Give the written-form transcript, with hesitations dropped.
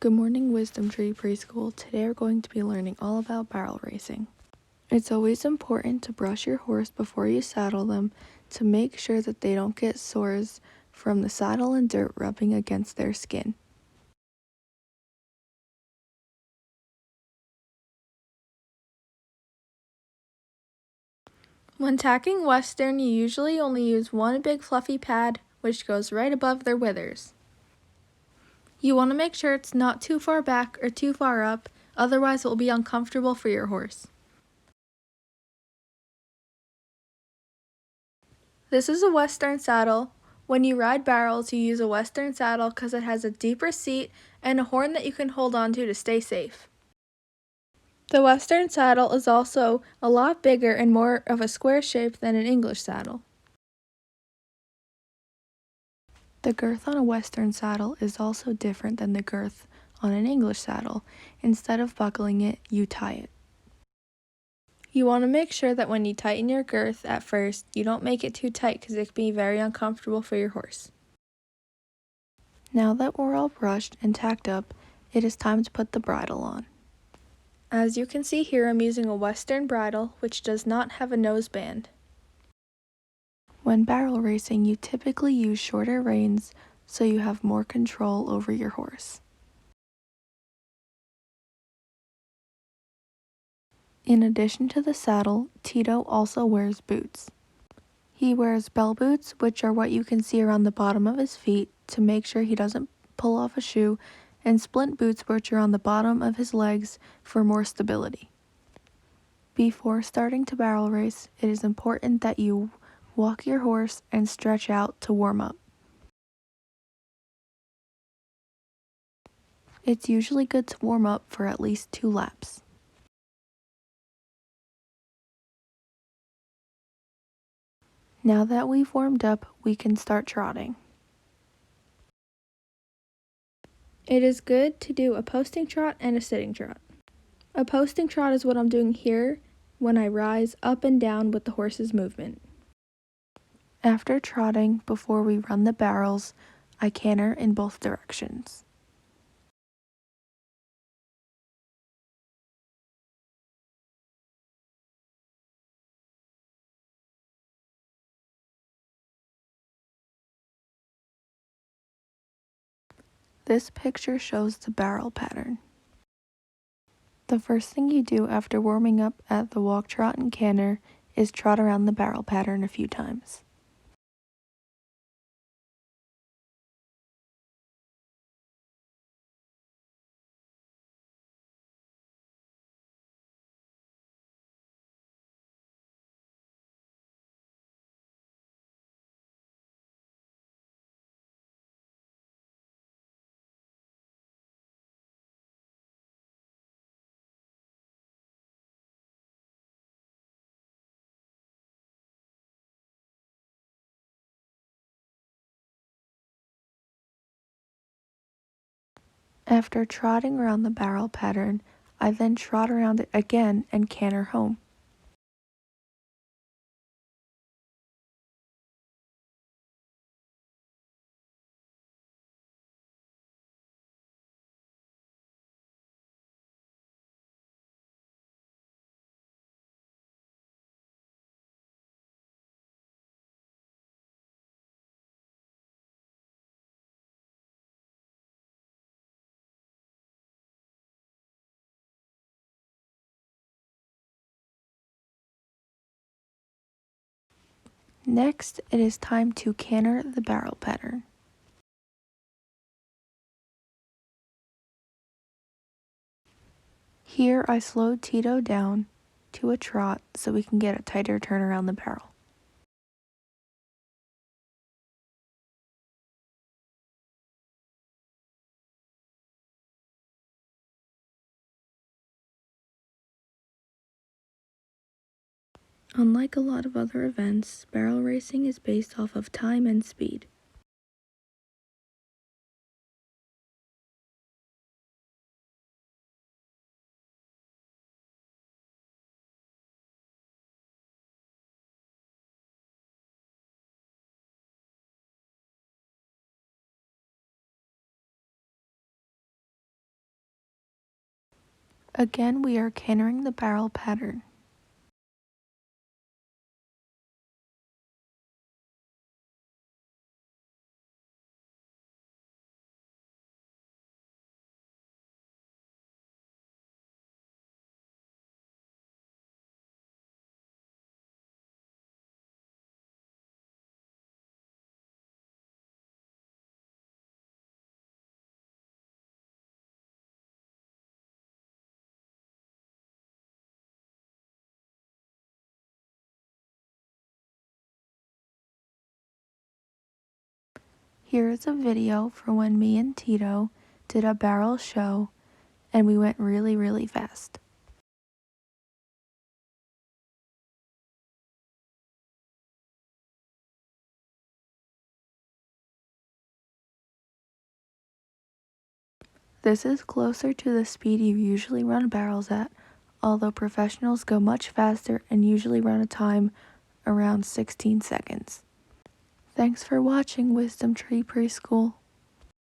Good morning, Wisdom Tree Preschool. Today we're going to be learning all about barrel racing. It's always important to brush your horse before you saddle them to make sure that they don't get sores from the saddle and dirt rubbing against their skin. When tacking Western, you usually only use one big fluffy pad, which goes right above their withers. You want to make sure it's not too far back or too far up, otherwise it will be uncomfortable for your horse. This is a Western saddle. When you ride barrels, you use a Western saddle because it has a deeper seat and a horn that you can hold onto to stay safe. The Western saddle is also a lot bigger and more of a square shape than an English saddle. The girth on a Western saddle is also different than the girth on an English saddle. Instead of buckling it, you tie it. You want to make sure that when you tighten your girth at first, you don't make it too tight because it can be very uncomfortable for your horse. Now that we're all brushed and tacked up, it is time to put the bridle on. As you can see here, I'm using a Western bridle, which does not have a noseband. When barrel racing, you typically use shorter reins so you have more control over your horse. In addition to the saddle, Tito also wears boots. He wears bell boots, which are what you can see around the bottom of his feet to make sure he doesn't pull off a shoe, and splint boots, which are on the bottom of his legs for more stability. Before starting to barrel race, it is important that you walk your horse and stretch out to warm up. It's usually good to warm up for at least 2 laps. Now that we've warmed up, we can start trotting. It is good to do a posting trot and a sitting trot. A posting trot is what I'm doing here when I rise up and down with the horse's movement. After trotting, before we run the barrels, I canter in both directions. This picture shows the barrel pattern. The first thing you do after warming up at the walk, trot, and canter is trot around the barrel pattern a few times. After trotting around the barrel pattern, I then trot around it again and canter home. Next, it is time to canter the barrel pattern. Here I slowed Tito down to a trot so we can get a tighter turn around the barrel. Unlike a lot of other events, barrel racing is based off of time and speed. Again, we are cantering the barrel pattern. Here is a video for when me and Tito did a barrel show and we went really fast. This is closer to the speed you usually run barrels at, although professionals go much faster and usually run a time around 16 seconds. Thanks for watching Wisdom Tree Preschool.